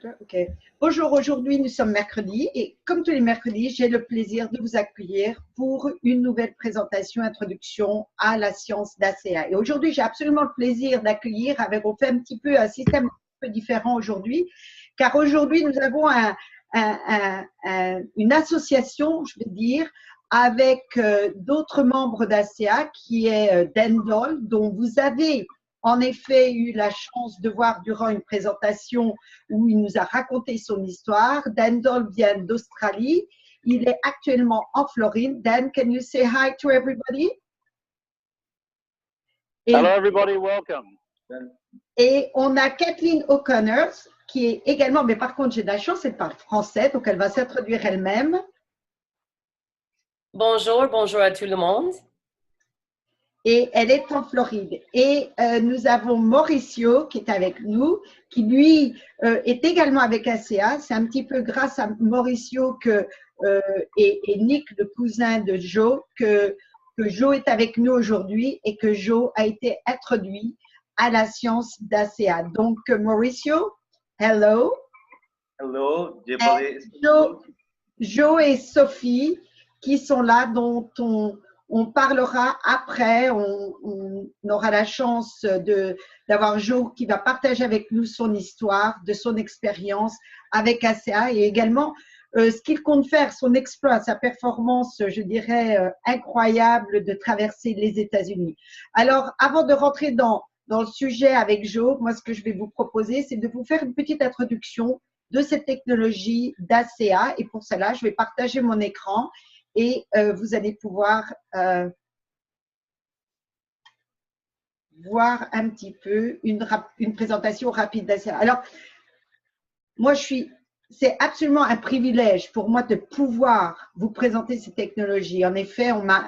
Ok. Bonjour, aujourd'hui nous sommes mercredi et comme tous les mercredis, j'ai le plaisir de vous accueillir pour une nouvelle présentation, introduction à la science d'ACA. Et aujourd'hui, j'ai absolument le plaisir d'accueillir, on fait un petit peu un système un peu différent aujourd'hui, car aujourd'hui nous avons une association, je vais dire, avec d'autres membres d'ACA qui est Dendol, dont vous avez en effet eu la chance de voir durant une présentation où il nous a raconté son histoire. Dendol vient d'Australie. Il est actuellement en Floride. Dan, can you say hi to everybody? Hello everybody, welcome. Et on a Kathleen O'Connor qui est également, mais par contre j'ai de la chance, elle parle français, donc elle va s'introduire elle-même. Bonjour, bonjour à tout le monde. Et elle est en Floride. Et nous avons Mauricio qui est avec nous, qui lui est également avec ACA. C'est un petit peu grâce à Mauricio et Nick, le cousin de Joe, que Joe est avec nous aujourd'hui et que Joe a été introduit à la science d'ACA. Donc, Mauricio, hello. Hello, Joe et Sophie qui sont là, dont on parlera après, on aura la chance d'avoir Joe qui va partager avec nous son histoire, de son expérience avec ACA et également ce qu'il compte faire, son exploit, sa performance, je dirais, incroyable de traverser les États-Unis. Alors, avant de rentrer dans le sujet avec Joe, moi, ce que je vais vous proposer, c'est de vous faire une petite introduction de cette technologie d'ACA et pour cela, je vais partager mon écran et vous allez pouvoir voir un petit peu une présentation rapide d'ACA. Alors, moi, c'est absolument un privilège pour moi de pouvoir vous présenter ces technologies. En effet, on m'a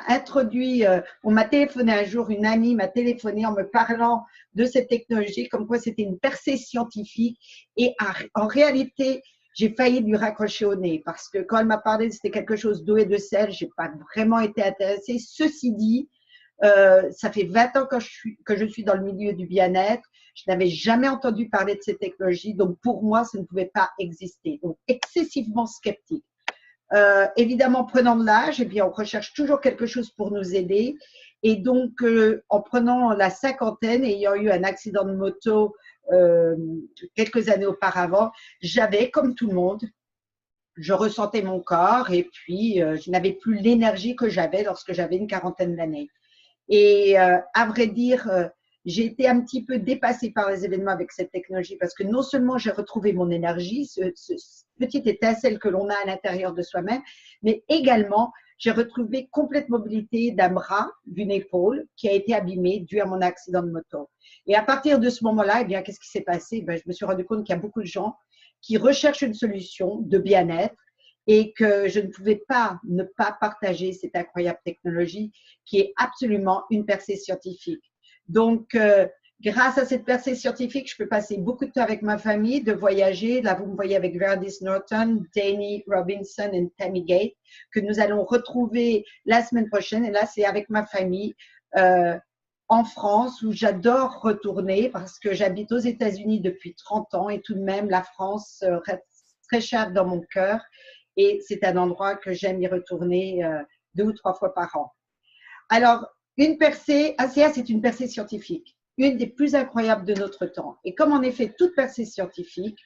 téléphoné un jour, une amie m'a téléphoné en me parlant de cette technologie, comme quoi c'était une percée scientifique et en réalité, j'ai failli lui raccrocher au nez parce que quand elle m'a parlé, c'était quelque chose d'eau et de sel, je n'ai pas vraiment été intéressée. Ceci dit, ça fait 20 ans que je suis dans le milieu du bien-être. Je n'avais jamais entendu parler de ces technologies, donc pour moi, ça ne pouvait pas exister. Donc, excessivement sceptique. Évidemment, prenant de l'âge, eh bien, on recherche toujours quelque chose pour nous aider. Et donc, en prenant la cinquantaine, ayant eu un accident de moto quelques années auparavant, j'avais, comme tout le monde, je ressentais mon corps et puis je n'avais plus l'énergie que j'avais lorsque j'avais une quarantaine d'années. Et à vrai dire, j'ai été un petit peu dépassée par les événements avec cette technologie parce que non seulement j'ai retrouvé mon énergie, ce petite étincelle que l'on a à l'intérieur de soi-même, mais également j'ai retrouvé complète mobilité d'un bras, d'une épaule qui a été abîmée dû à mon accident de moto. Et à partir de ce moment-là, eh bien, qu'est-ce qui s'est passé? Je me suis rendu compte qu'il y a beaucoup de gens qui recherchent une solution de bien-être et que je ne pouvais pas ne pas partager cette incroyable technologie qui est absolument une percée scientifique. Donc, grâce à cette percée scientifique, je peux passer beaucoup de temps avec ma famille, de voyager. Là, vous me voyez avec Verdis Norton, Danny Robinson et Tammy Gate, que nous allons retrouver la semaine prochaine. Et là, c'est avec ma famille en France, où j'adore retourner parce que j'habite aux États-Unis depuis 30 ans et tout de même, la France reste très chère dans mon cœur. Et c'est un endroit que j'aime y retourner 2 ou 3 fois par an. Alors, une percée, ACA, c'est une percée scientifique, une des plus incroyables de notre temps. Et comme en effet, toute percée scientifique,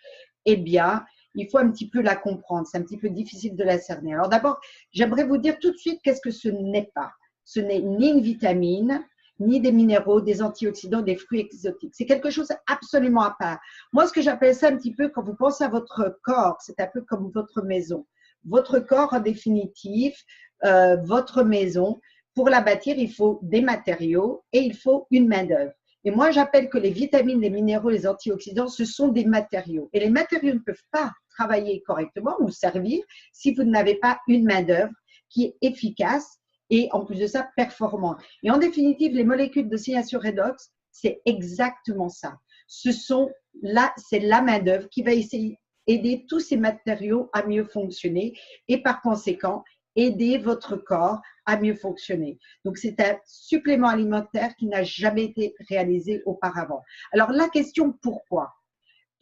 eh bien, il faut un petit peu la comprendre. C'est un petit peu difficile de la cerner. Alors d'abord, j'aimerais vous dire tout de suite qu'est-ce que ce n'est pas. Ce n'est ni une vitamine, ni des minéraux, des antioxydants, des fruits exotiques. C'est quelque chose absolument à part. Moi, ce que j'appelle ça un petit peu, quand vous pensez à votre corps, c'est un peu comme votre maison. Votre corps, en définitive, votre maison, pour la bâtir, il faut des matériaux et il faut une main-d'œuvre. Et moi, j'appelle que les vitamines, les minéraux, les antioxydants, ce sont des matériaux. Et les matériaux ne peuvent pas travailler correctement ou servir si vous n'avez pas une main-d'œuvre qui est efficace et en plus de ça, performante. Et en définitive, les molécules d'oxydation redox, c'est exactement ça. C'est la main-d'œuvre qui va essayer aider tous ces matériaux à mieux fonctionner et par conséquent, aider votre corps à mieux fonctionner. Donc, c'est un supplément alimentaire qui n'a jamais été réalisé auparavant. Alors, la question pourquoi?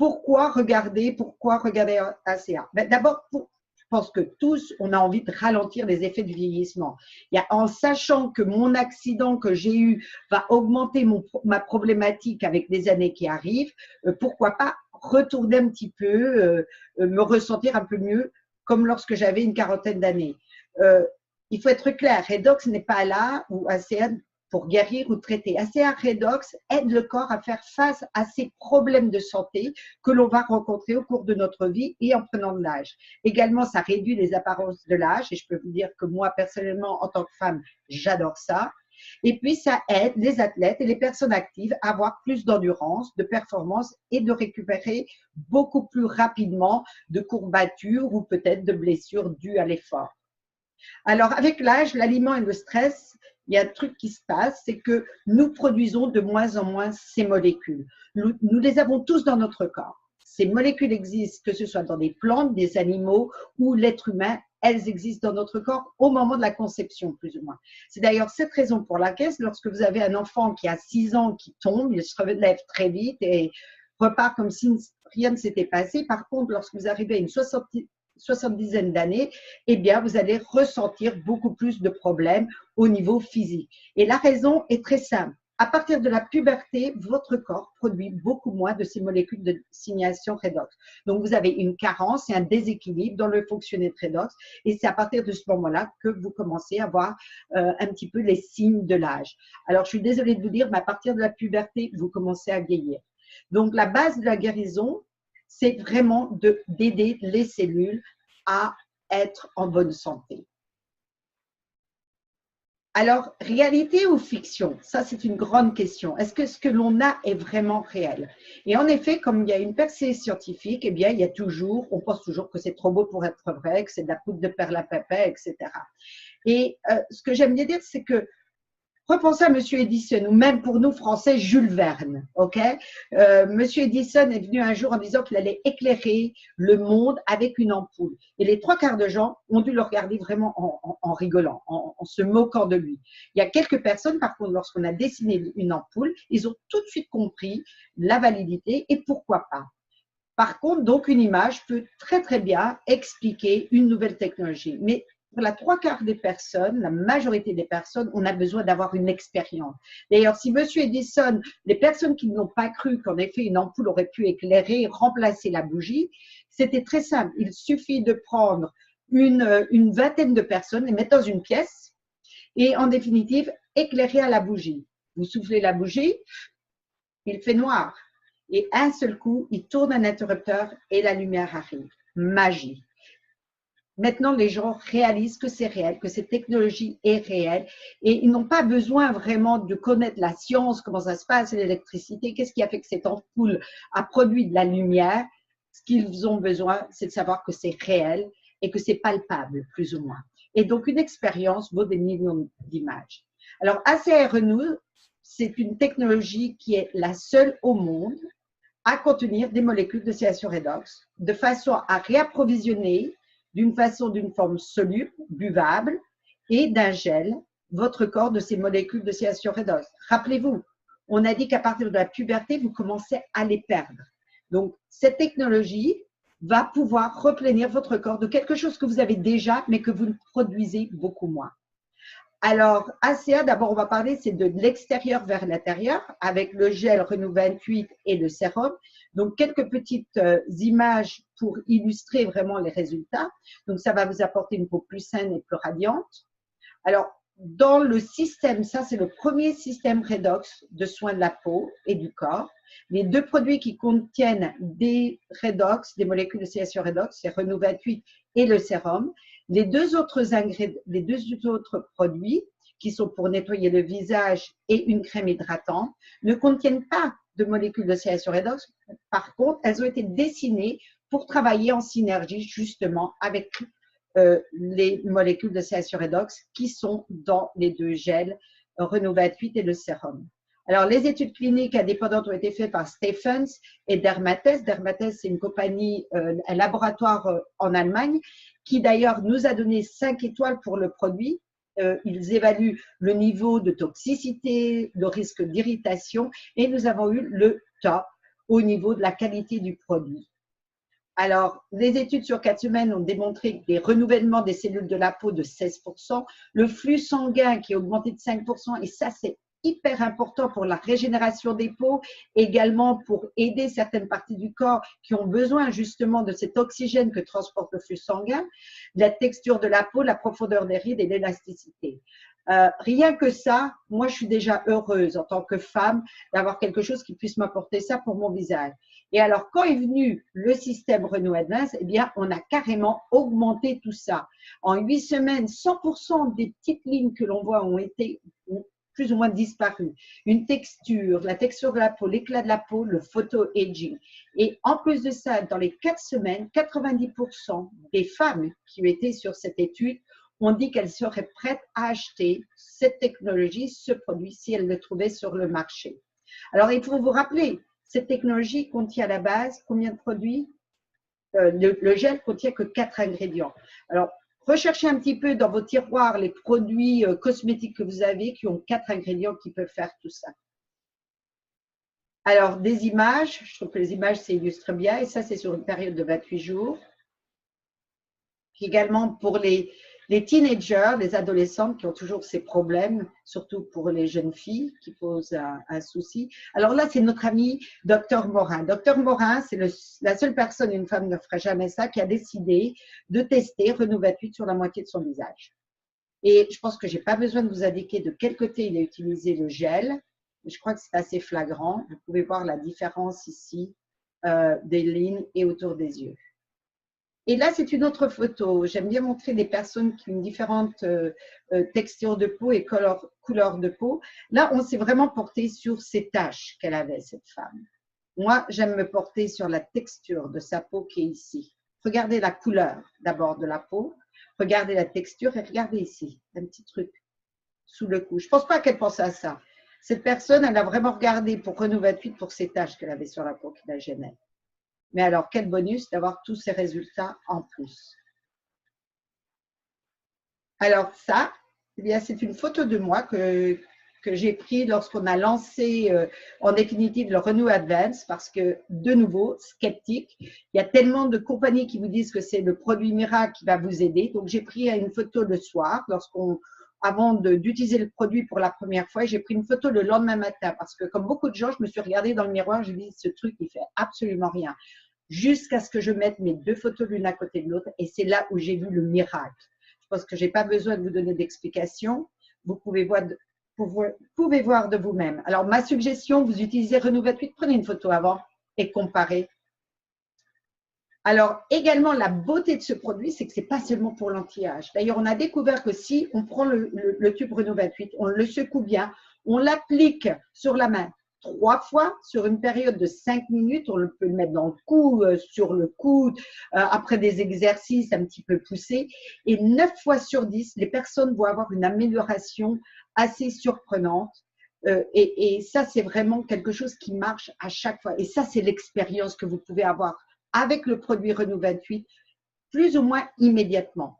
Pourquoi regarder ACA? D'abord, je pense que tous, on a envie de ralentir les effets du vieillissement. En sachant que mon accident que j'ai eu va augmenter ma problématique avec les années qui arrivent, pourquoi pas retourner un petit peu, me ressentir un peu mieux comme lorsque j'avais une quarantaine d'années. Il faut être clair, Redox n'est pas là, ou ACA, pour guérir ou traiter. ACA Redox aide le corps à faire face à ces problèmes de santé que l'on va rencontrer au cours de notre vie et en prenant de l'âge. Également, ça réduit les apparences de l'âge et je peux vous dire que moi, personnellement, en tant que femme, j'adore ça. Et puis, ça aide les athlètes et les personnes actives à avoir plus d'endurance, de performance et de récupérer beaucoup plus rapidement de courbatures ou peut-être de blessures dues à l'effort. Alors, avec l'âge, l'aliment et le stress, il y a un truc qui se passe, c'est que nous produisons de moins en moins ces molécules. Nous les avons tous dans notre corps. Ces molécules existent, que ce soit dans des plantes, des animaux ou l'être humain, elles existent dans notre corps au moment de la conception, plus ou moins. C'est d'ailleurs cette raison pour laquelle, lorsque vous avez un enfant qui a 6 ans qui tombe, il se relève très vite et repart comme si rien ne s'était passé. Par contre, lorsque vous arrivez à une 70aine d'années, eh bien, vous allez ressentir beaucoup plus de problèmes au niveau physique. Et la raison est très simple. À partir de la puberté, votre corps produit beaucoup moins de ces molécules de signation redox. Donc, vous avez une carence et un déséquilibre dans le fonctionnement de redox. Et c'est à partir de ce moment-là que vous commencez à voir un petit peu les signes de l'âge. Alors, je suis désolée de vous dire, mais à partir de la puberté, vous commencez à vieillir. Donc, la base de la guérison, c'est vraiment d'aider les cellules à être en bonne santé. Alors, réalité ou fiction? Ça, c'est une grande question. Est-ce que ce que l'on a est vraiment réel? Et en effet, comme il y a une percée scientifique, eh bien, il y a toujours, on pense toujours que c'est trop beau pour être vrai, que c'est de la poudre de perlimpinpin, etc. Et ce que j'aime bien dire, c'est que repensez à M. Edison, ou même pour nous Français, Jules Verne. Okay, M. Edison est venu un jour en disant qu'il allait éclairer le monde avec une ampoule. Et les 3/4 de gens ont dû le regarder vraiment en rigolant, en se moquant de lui. Il y a quelques personnes, par contre, lorsqu'on a dessiné une ampoule, ils ont tout de suite compris la validité et pourquoi pas. Par contre, donc, une image peut très, très bien expliquer une nouvelle technologie. Mais pour la 3/4 des personnes, la majorité des personnes, on a besoin d'avoir une expérience. D'ailleurs, si M. Edison, les personnes qui n'ont pas cru qu'en effet une ampoule aurait pu éclairer, remplacer la bougie, c'était très simple. Il suffit de prendre une vingtaine de personnes, les mettre dans une pièce et en définitive, éclairer à la bougie. Vous soufflez la bougie, il fait noir. Et un seul coup, il tourne un interrupteur et la lumière arrive. Magie. Maintenant, les gens réalisent que c'est réel, que cette technologie est réelle et ils n'ont pas besoin vraiment de connaître la science, comment ça se passe, l'électricité, qu'est-ce qui a fait que cette ampoule a produit de la lumière. Ce qu'ils ont besoin, c'est de savoir que c'est réel et que c'est palpable, plus ou moins. Et donc, une expérience vaut des millions d'images. Alors, ACA Renew, c'est une technologie qui est la seule au monde à contenir des molécules de CSO redox de façon à réapprovisionner d'une forme soluble, buvable et d'un gel, votre corps de ces molécules de CSO redox. Rappelez-vous, on a dit qu'à partir de la puberté, vous commencez à les perdre. Donc, cette technologie va pouvoir replénir votre corps de quelque chose que vous avez déjà, mais que vous ne produisez beaucoup moins. Alors, ACA, d'abord, on va parler, c'est de l'extérieur vers l'intérieur, avec le gel Renew 28 et le sérum. Donc, quelques petites images pour illustrer vraiment les résultats. Donc, ça va vous apporter une peau plus saine et plus radiante. Alors, dans le système, ça, c'est le premier système redox de soins de la peau et du corps. Les deux produits qui contiennent des redox, des molécules de CSO redox, c'est Renew 28 et le sérum. Les deux autres produits qui sont pour nettoyer le visage et une crème hydratante ne contiennent pas de molécules de CSO redox. Par contre, elles ont été dessinées pour travailler en synergie justement avec les molécules de CSO redox qui sont dans les deux gels Renew 28 et le sérum. Alors, les études cliniques indépendantes ont été faites par Stephens et Dermates. Dermates, c'est une compagnie, un laboratoire en Allemagne qui d'ailleurs nous a donné 5 étoiles pour le produit. Ils évaluent le niveau de toxicité, le risque d'irritation et nous avons eu le top au niveau de la qualité du produit. Alors, les études sur 4 semaines ont démontré des renouvellements des cellules de la peau de 16%, le flux sanguin qui a augmenté de 5%, et ça, c'est hyper important pour la régénération des peaux, également pour aider certaines parties du corps qui ont besoin justement de cet oxygène que transporte le flux sanguin, la texture de la peau, la profondeur des rides et l'élasticité. Rien que ça, moi, je suis déjà heureuse en tant que femme d'avoir quelque chose qui puisse m'apporter ça pour mon visage. Et alors, quand est venu le système Renew Advance, eh bien, on a carrément augmenté tout ça. En 8 semaines, 100% des petites lignes que l'on voit ont plus ou moins disparu. Une texture, la texture de la peau, l'éclat de la peau, le photo-aging. Et en plus de ça, dans les 4 semaines, 90% des femmes qui étaient sur cette étude ont dit qu'elles seraient prêtes à acheter cette technologie, ce produit, si elles le trouvaient sur le marché. Alors, il faut vous rappeler, cette technologie contient à la base combien de produits? Le gel contient que 4 ingrédients. Alors, recherchez un petit peu dans vos tiroirs les produits cosmétiques que vous avez qui ont 4 ingrédients qui peuvent faire tout ça. Alors, des images, je trouve que les images, ça illustre bien, et ça, c'est sur une période de 28 jours. Puis également pour les teenagers, les adolescentes qui ont toujours ces problèmes, surtout pour les jeunes filles qui posent un souci. Alors là, c'est notre ami Dr Morin. Dr Morin, c'est la seule personne, une femme ne ferait jamais ça, qui a décidé de tester Renew 28 sur la moitié de son visage. Et je pense que je n'ai pas besoin de vous indiquer de quel côté il a utilisé le gel. Je crois que c'est assez flagrant. Vous pouvez voir la différence ici des lignes et autour des yeux. Et là, c'est une autre photo. J'aime bien montrer des personnes qui ont différentes textures de peau et couleurs de peau. Là, on s'est vraiment porté sur ces taches qu'elle avait, cette femme. Moi, j'aime me porter sur la texture de sa peau qui est ici. Regardez la couleur d'abord de la peau. Regardez la texture et regardez ici, un petit truc sous le cou. Je ne pense pas qu'elle pensait à ça. Cette personne, elle a vraiment regardé pour Renew 28 pour ces taches qu'elle avait sur la peau qui la gênaient. Mais alors, quel bonus d'avoir tous ces résultats en plus. Alors ça, eh bien, c'est une photo de moi que j'ai prise lorsqu'on a lancé en définitive le Renew Advance parce que, de nouveau, sceptique, il y a tellement de compagnies qui vous disent que c'est le produit miracle qui va vous aider. Donc, j'ai pris une photo le soir avant d'utiliser le produit pour la première fois, j'ai pris une photo le lendemain matin parce que comme beaucoup de gens, je me suis regardée dans le miroir, je me dis ce truc, il fait absolument rien. Jusqu'à ce que je mette mes 2 photos l'une à côté de l'autre et c'est là où j'ai vu le miracle. Je pense que je n'ai pas besoin de vous donner d'explications. Vous pouvez voir de vous-même. Alors, ma suggestion, vous utilisez Renew 28, prenez une photo avant et comparez. Alors, également, la beauté de ce produit, c'est que ce n'est pas seulement pour l'anti-âge. D'ailleurs, on a découvert que si on prend le tube Renew 28, on le secoue bien, on l'applique sur la main 3 fois sur une période de 5 minutes, on peut le mettre dans le cou, sur le coude, après des exercices un petit peu poussés, et 9 fois sur 10, les personnes vont avoir une amélioration assez surprenante. Et ça, c'est vraiment quelque chose qui marche à chaque fois. Et ça, c'est l'expérience que vous pouvez avoir avec le produit Renew 28, plus ou moins immédiatement.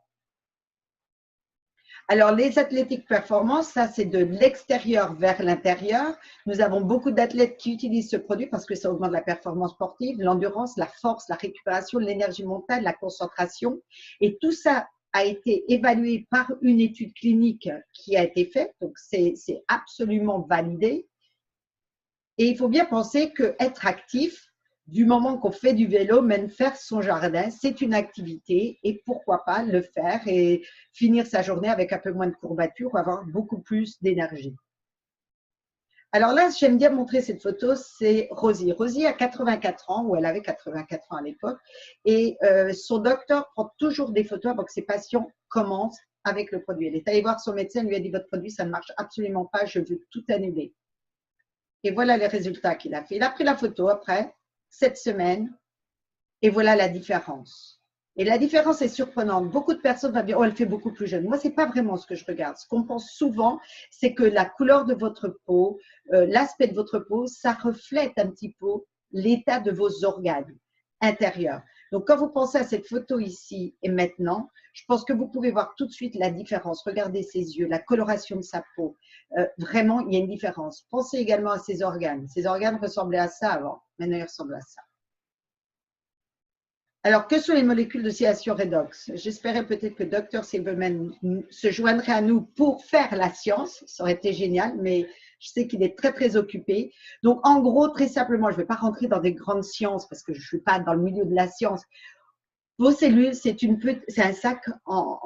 Alors, les athlétiques performance, ça, c'est de l'extérieur vers l'intérieur. Nous avons beaucoup d'athlètes qui utilisent ce produit parce que ça augmente la performance sportive, l'endurance, la force, la récupération, l'énergie mentale, la concentration. Et tout ça a été évalué par une étude clinique qui a été faite. Donc, c'est absolument validé. Et il faut bien penser qu'être actif, du moment qu'on fait du vélo, même faire son jardin, c'est une activité et pourquoi pas le faire et finir sa journée avec un peu moins de courbatures ou avoir beaucoup plus d'énergie. Alors là, j'aime bien montrer cette photo, c'est Rosie. Rosie a 84 ans, ou elle avait 84 ans à l'époque, et son docteur prend toujours des photos avant que ses patients commencent avec le produit. Elle est allée voir son médecin, lui a dit « Votre produit, ça ne marche absolument pas, je veux tout annuler ». Et voilà les résultats qu'il a fait. Il a pris la photo après, cette semaine, et voilà la différence. Et la différence est surprenante. Beaucoup de personnes vont dire « Oh, elle fait beaucoup plus jeune ». Moi, ce n'est pas vraiment ce que je regarde. Ce qu'on pense souvent, c'est que la couleur de votre peau, l'aspect de votre peau, ça reflète un petit peu l'état de vos organes intérieurs. Donc, quand vous pensez à cette photo ici et maintenant, je pense que vous pouvez voir tout de suite la différence. Regardez ses yeux, la coloration de sa peau. Vraiment, il y a une différence. Pensez également à ses organes. Ses organes ressemblaient à ça avant. Maintenant, il ressemble à ça. Alors, que sont les molécules d'oxydation redox? J'espérais peut-être que Dr Silverman se joindrait à nous pour faire la science. Ça aurait été génial, mais je sais qu'il est très, très occupé. Donc, en gros, très simplement, je ne vais pas rentrer dans des grandes sciences parce que je ne suis pas dans le milieu de la science. Vos cellules, c'est un sac,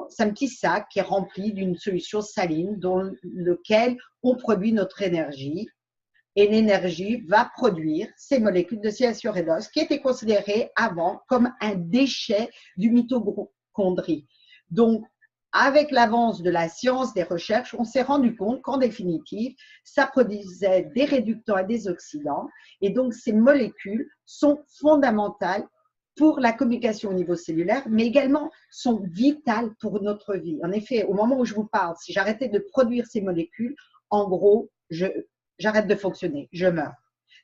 c'est un petit sac qui est rempli d'une solution saline dans lequel on produit notre énergie. Et l'énergie va produire ces molécules d'oxydation redox qui étaient considérées avant comme un déchet du mitochondrie. Donc, avec l'avance de la science des recherches, on s'est rendu compte qu'en définitive, ça produisait des réductants et des oxydants. Et donc, ces molécules sont fondamentales pour la communication au niveau cellulaire, mais également sont vitales pour notre vie. En effet, au moment où je vous parle, si j'arrêtais de produire ces molécules, en gros, j'arrête de fonctionner, je meurs.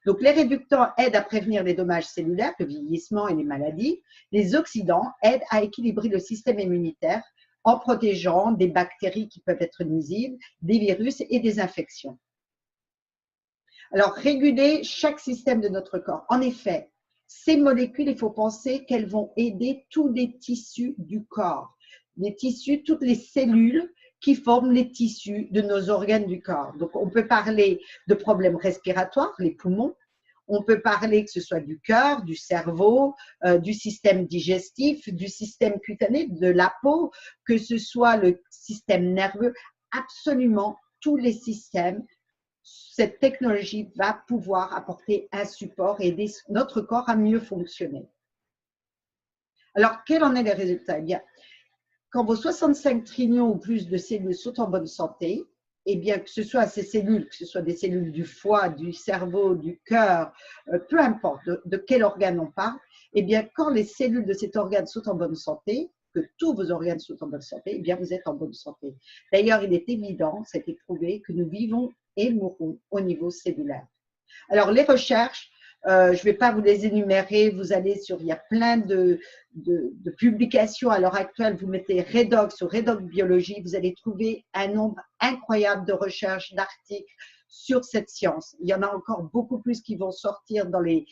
Donc, les réductants aident à prévenir les dommages cellulaires, le vieillissement et les maladies. Les oxydants aident à équilibrer le système immunitaire en protégeant des bactéries qui peuvent être nuisibles, des virus et des infections. Alors, réguler chaque système de notre corps. En effet, ces molécules, il faut penser qu'elles vont aider tous les tissus du corps. Les tissus, toutes les cellules qui forment les tissus de nos organes du corps. Donc, on peut parler de problèmes respiratoires, les poumons. On peut parler que ce soit du cœur, du cerveau, du système digestif, du système cutané, de la peau, que ce soit le système nerveux, absolument tous les systèmes. Cette technologie va pouvoir apporter un support et aider notre corps à mieux fonctionner. Alors, quels en sont les résultats? Eh bien, quand vos 65 trillions ou plus de cellules sont en bonne santé, eh bien, que ce soit ces cellules, que ce soit des cellules du foie, du cerveau, du cœur, peu importe de quel organe on parle, eh bien, quand les cellules de cet organe sont en bonne santé, que tous vos organes sont en bonne santé, eh bien, vous êtes en bonne santé. D'ailleurs, il est évident, ça a été prouvé, que nous vivons et mourons au niveau cellulaire. Alors, les recherches, je ne vais pas vous les énumérer, vous allez sur, il y a plein de publications à l'heure actuelle, vous mettez Redox ou Redox Biologie, vous allez trouver un nombre incroyable de recherches, d'articles sur cette science. Il y en a encore beaucoup plus qui vont sortir dans les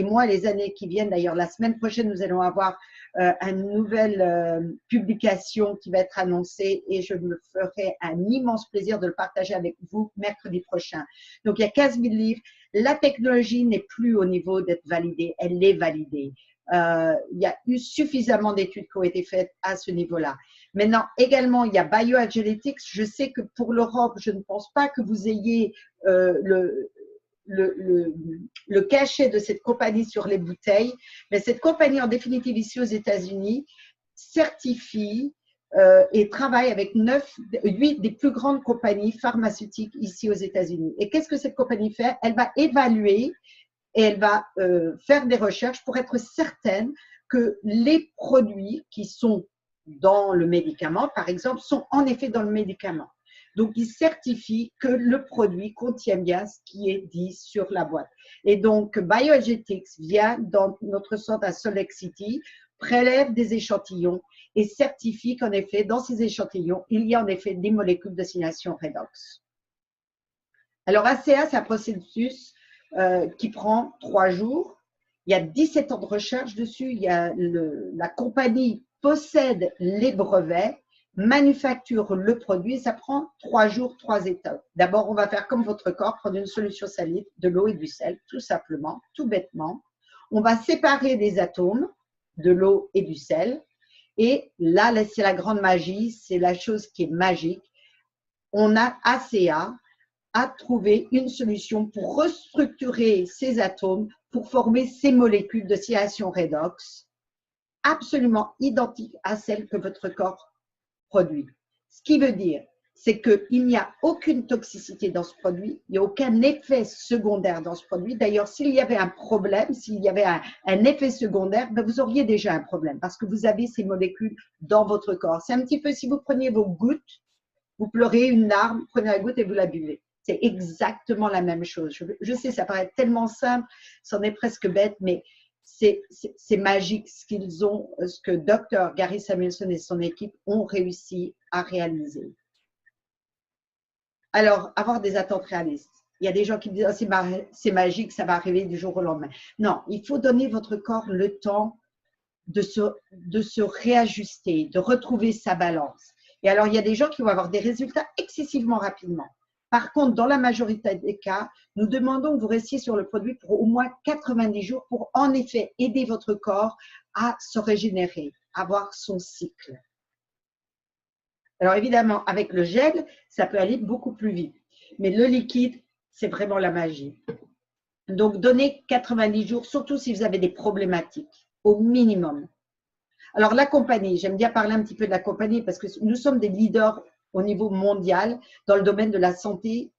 mois et les années qui viennent. D'ailleurs, la semaine prochaine, nous allons avoir une nouvelle publication qui va être annoncée et je me ferai un immense plaisir de le partager avec vous mercredi prochain. Donc, il y a 15 000 livres. La technologie n'est plus au niveau d'être validée, elle est validée. Il y a eu suffisamment d'études qui ont été faites à ce niveau-là. Maintenant, également, il y a BioAgilytix. Je sais que pour l'Europe, je ne pense pas que vous ayez le cachet de cette compagnie sur les bouteilles, mais cette compagnie, en définitive, ici aux États-Unis, certifie et travaille avec 8 des plus grandes compagnies pharmaceutiques ici aux États-Unis. Et qu'est-ce que cette compagnie fait? Elle va évaluer et elle va faire des recherches pour être certaine que les produits qui sont dans le médicament, par exemple, sont en effet dans le médicament. Donc, ils certifient que le produit contient bien ce qui est dit sur la boîte. Et donc, BioAgilytix vient dans notre centre à Salt Lake City, prélève des échantillons et certifie qu'en effet, dans ces échantillons, il y a en effet des molécules d'oxydation redox. Alors, ACA, c'est un processus qui prend 3 jours. Il y a 17 ans de recherche dessus. Il y a la compagnie possède les brevets, manufacture le produit et ça prend 3 jours, 3 étapes. D'abord, on va faire comme votre corps, prendre une solution saline, de l'eau et du sel, tout simplement, tout bêtement. On va séparer les atomes de l'eau et du sel. Et là, c'est la grande magie, c'est la chose qui est magique. On a ACA à trouver une solution pour restructurer ces atomes pour former ces molécules d'oxydation redox absolument identiques à celles que votre corps produit. Ce qui veut dire, c'est qu'il n'y a aucune toxicité dans ce produit, il n'y a aucun effet secondaire dans ce produit. D'ailleurs, s'il y avait un problème, s'il y avait un effet secondaire, ben vous auriez déjà un problème parce que vous avez ces molécules dans votre corps. C'est un petit peu si vous preniez vos gouttes, vous pleurez une larme, prenez la goutte et vous la buvez. C'est exactement la même chose. Je sais, ça paraît tellement simple, c'en est presque bête, mais c'est magique ce qu'ils ont, ce que Dr. Gary Samuelson et son équipe ont réussi à réaliser. Alors, avoir des attentes réalistes. Il y a des gens qui disent oh, c'est magique, ça va arriver du jour au lendemain. Non, il faut donner votre corps le temps de se réajuster, de retrouver sa balance. Et alors, il y a des gens qui vont avoir des résultats excessivement rapidement. Par contre, dans la majorité des cas, nous demandons que vous restiez sur le produit pour au moins 90 jours pour en effet aider votre corps à se régénérer, avoir son cycle. Alors évidemment, avec le gel, ça peut aller beaucoup plus vite. Mais le liquide, c'est vraiment la magie. Donc, donnez 90 jours, surtout si vous avez des problématiques, au minimum. Alors, la compagnie, j'aime bien parler un petit peu de la compagnie parce que nous sommes des leaders au niveau mondial dans le domaine de la santé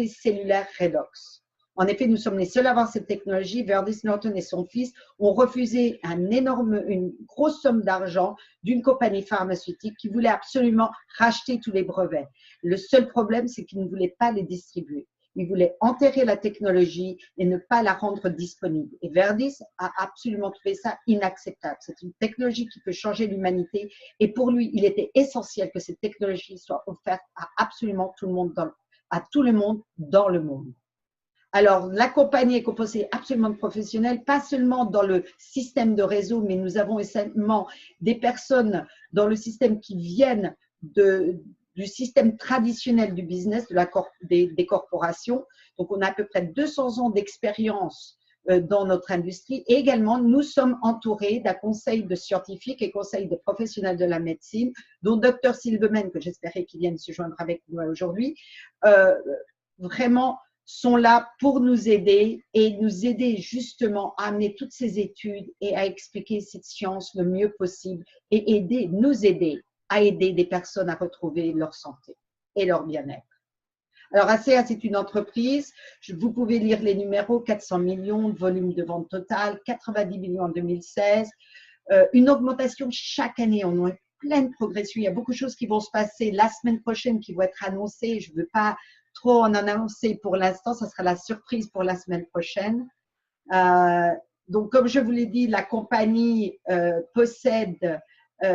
cellulaire redox. En effet, nous sommes les seuls à avoir cette technologie. Verdis Norton et son fils ont refusé une grosse somme d'argent d'une compagnie pharmaceutique qui voulait absolument racheter tous les brevets. Le seul problème, c'est qu'ils ne voulaient pas les distribuer. Ils voulaient enterrer la technologie et ne pas la rendre disponible. Et Verdis a absolument trouvé ça inacceptable. C'est une technologie qui peut changer l'humanité. Et pour lui, il était essentiel que cette technologie soit offerte à absolument tout le monde, à tout le monde dans le monde. Alors, la compagnie est composée absolument de professionnels, pas seulement dans le système de réseau, mais nous avons essentiellement des personnes dans le système qui viennent du système traditionnel du business, des corporations. Donc, on a à peu près 200 ans d'expérience dans notre industrie. Et également, nous sommes entourés d'un conseil de scientifiques et conseil de professionnels de la médecine, dont Dr Silverman, que j'espérais qu'il vienne se joindre avec nous aujourd'hui, vraiment sont là pour nous aider et nous aider justement à amener toutes ces études et à expliquer cette science le mieux possible et nous aider à aider des personnes à retrouver leur santé et leur bien-être. Alors, ACEA, c'est une entreprise. Vous pouvez lire les numéros, 400 millions de volume de vente total, 90 millions en 2016. Une augmentation chaque année. On a pleine progression. Il y a beaucoup de choses qui vont se passer la semaine prochaine qui vont être annoncées. Je ne veux pas trop en annoncer pour l'instant. Ça sera la surprise pour la semaine prochaine. Donc, comme je vous l'ai dit, la compagnie possède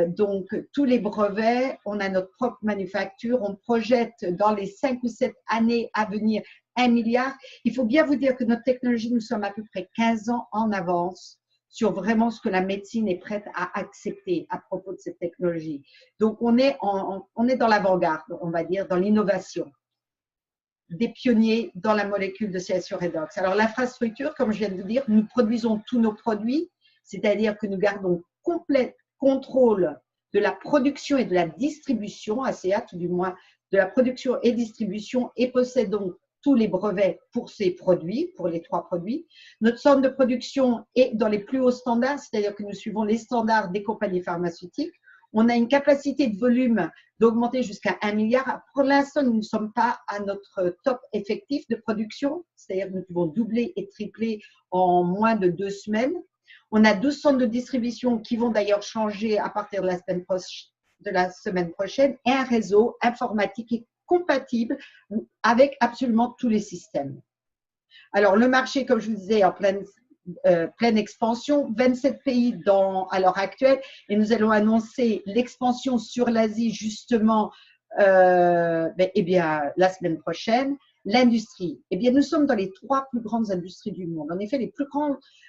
donc tous les brevets, on a notre propre manufacture, on projette dans les 5 ou 7 années à venir 1 milliard. Il faut bien vous dire que notre technologie, nous sommes à peu près 15 ans en avance sur vraiment ce que la médecine est prête à accepter à propos de cette technologie. Donc, on est dans l'avant-garde, on va dire, dans l'innovation, des pionniers dans la molécule de distillation redox. Alors, l'infrastructure, comme je viens de vous dire, nous produisons tous nos produits, c'est-à-dire que nous gardons complet contrôle de la production et de la distribution, ACEA tout du moins, de la production et distribution, et possédons tous les brevets pour ces produits, pour les 3 produits. Notre centre de production est dans les plus hauts standards, c'est-à-dire que nous suivons les standards des compagnies pharmaceutiques. On a une capacité de volume d'augmenter jusqu'à 1 milliard. Pour l'instant, nous ne sommes pas à notre top effectif de production, c'est-à-dire que nous pouvons doubler et tripler en moins de 2 semaines. On a 12 centres de distribution qui vont d'ailleurs changer à partir de la semaine prochaine et un réseau informatique est compatible avec absolument tous les systèmes. Alors, le marché, comme je vous disais, en pleine expansion, 27 pays à l'heure actuelle et nous allons annoncer l'expansion sur l'Asie justement la semaine prochaine. L'industrie, eh bien, nous sommes dans les 3 plus grandes industries du monde. En effet,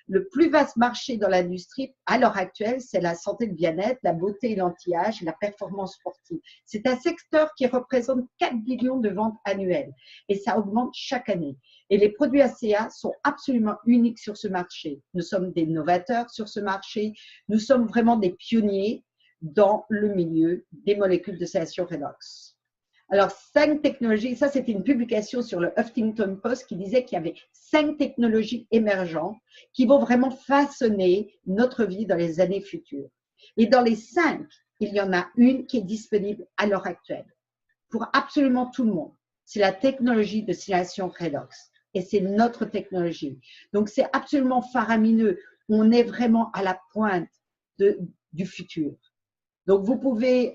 le plus vaste marché dans l'industrie à l'heure actuelle, c'est la santé, le bien-être, la beauté et l'anti-âge, la performance sportive. C'est un secteur qui représente 4 billions de ventes annuelles et ça augmente chaque année. Et les produits ACEA sont absolument uniques sur ce marché. Nous sommes des novateurs sur ce marché. Nous sommes vraiment des pionniers dans le milieu des molécules de distillation redox. Alors, 5 technologies, ça c'était une publication sur le Huffington Post qui disait qu'il y avait 5 technologies émergentes qui vont vraiment façonner notre vie dans les années futures. Et dans les 5, il y en a une qui est disponible à l'heure actuelle pour absolument tout le monde. C'est la technologie de distillation redox et c'est notre technologie. Donc, c'est absolument faramineux. On est vraiment à la pointe du futur. Donc, vous pouvez…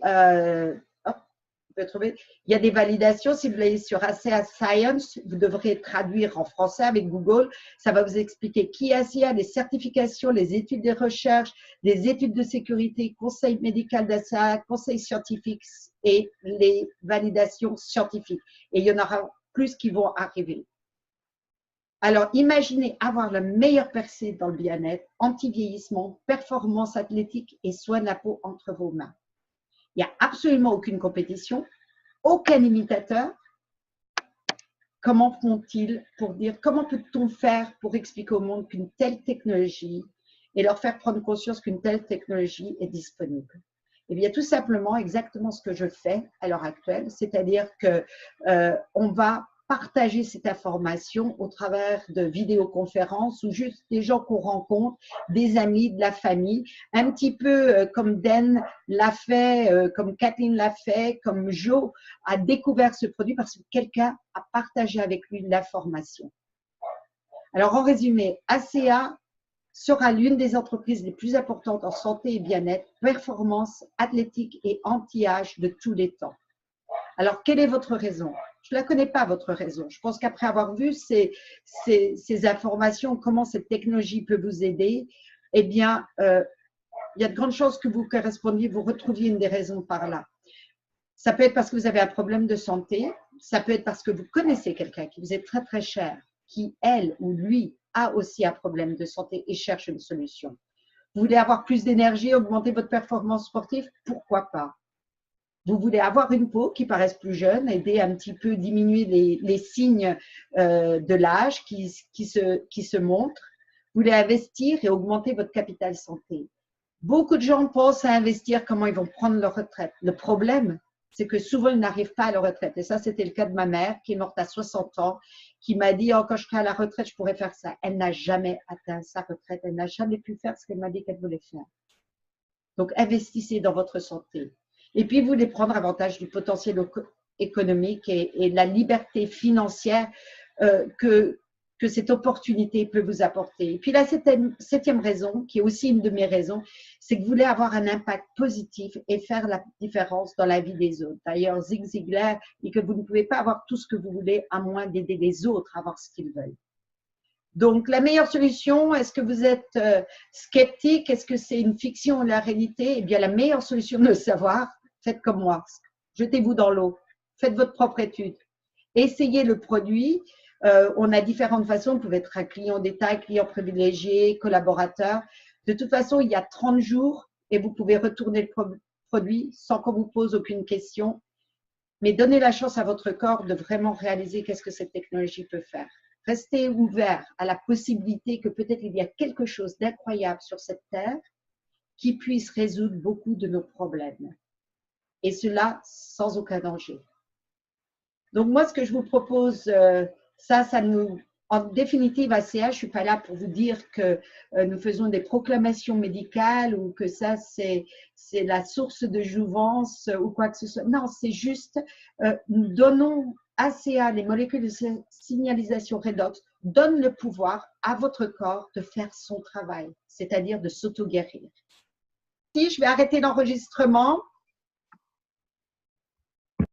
trouver. Il y a des validations. Si vous allez sur ACEA Science, vous devrez traduire en français avec Google. Ça va vous expliquer qui est ACEA, les certifications, les études de recherche, les études de sécurité, conseil médical d'ACEA, conseil scientifique et les validations scientifiques. Et il y en aura plus qui vont arriver. Alors, imaginez avoir la meilleure percée dans le bien-être, anti-vieillissement, performance athlétique et soin de la peau entre vos mains. Il n'y a absolument aucune compétition, aucun imitateur. Comment font-ils pour dire, comment peut-on faire pour expliquer au monde qu'une telle technologie et leur faire prendre conscience qu'une telle technologie est disponible? Eh bien, tout simplement, exactement ce que je fais à l'heure actuelle, c'est-à-dire qu'on va partager cette information au travers de vidéoconférences ou juste des gens qu'on rencontre, des amis, de la famille, un petit peu comme Dan l'a fait, comme Kathleen l'a fait, comme Joe a découvert ce produit parce que quelqu'un a partagé avec lui l'information. Alors, en résumé, ACA sera l'une des entreprises les plus importantes en santé et bien-être, performance athlétique et anti-âge de tous les temps. Alors, quelle est votre raison? Je ne la connais pas, votre raison. Je pense qu'après avoir vu ces informations, comment cette technologie peut vous aider, eh bien, il y a de grandes chances que vous correspondiez, vous retrouviez une des raisons par là. Ça peut être parce que vous avez un problème de santé, ça peut être parce que vous connaissez quelqu'un qui vous est très, très cher, qui, elle ou lui, a aussi un problème de santé et cherche une solution. Vous voulez avoir plus d'énergie, augmenter votre performance sportive? Pourquoi pas? Vous voulez avoir une peau qui paraisse plus jeune, aider un petit peu, diminuer les signes de l'âge qui se montrent. Vous voulez investir et augmenter votre capital santé. Beaucoup de gens pensent à investir, comment ils vont prendre leur retraite. Le problème, c'est que souvent, ils n'arrivent pas à leur retraite. Et ça, c'était le cas de ma mère, qui est morte à 60 ans, qui m'a dit, oh, quand je serai à la retraite, je pourrais faire ça. Elle n'a jamais atteint sa retraite. Elle n'a jamais pu faire ce qu'elle m'a dit qu'elle voulait faire. Donc, investissez dans votre santé. Et puis, vous voulez prendre avantage du potentiel économique et de la liberté financière que cette opportunité peut vous apporter. Et puis la septième raison, qui est aussi une de mes raisons, c'est que vous voulez avoir un impact positif et faire la différence dans la vie des autres. D'ailleurs, Zig Ziglar dit que vous ne pouvez pas avoir tout ce que vous voulez à moins d'aider les autres à avoir ce qu'ils veulent. Donc, la meilleure solution, est-ce que vous êtes sceptique? Est-ce que c'est une fiction ou la réalité? Eh bien, la meilleure solution de le savoir, faites comme moi. Jetez-vous dans l'eau. Faites votre propre étude. Essayez le produit. On a différentes façons. Vous pouvez être un client détail, client privilégié, collaborateur. De toute façon, il y a 30 jours et vous pouvez retourner le produit sans qu'on vous pose aucune question. Mais donnez la chance à votre corps de vraiment réaliser qu'est-ce que cette technologie peut faire. Restez ouvert à la possibilité que peut-être il y a quelque chose d'incroyable sur cette terre qui puisse résoudre beaucoup de nos problèmes. Et cela sans aucun danger. Donc moi, ce que je vous propose, en définitive, ACA, je ne suis pas là pour vous dire que nous faisons des proclamations médicales ou que ça, c'est la source de jouvence ou quoi que ce soit. Non, c'est juste, nous donnons ACA, les molécules de signalisation redox, donnent le pouvoir à votre corps de faire son travail, c'est-à-dire de s'auto-guérir. Si je vais arrêter l'enregistrement,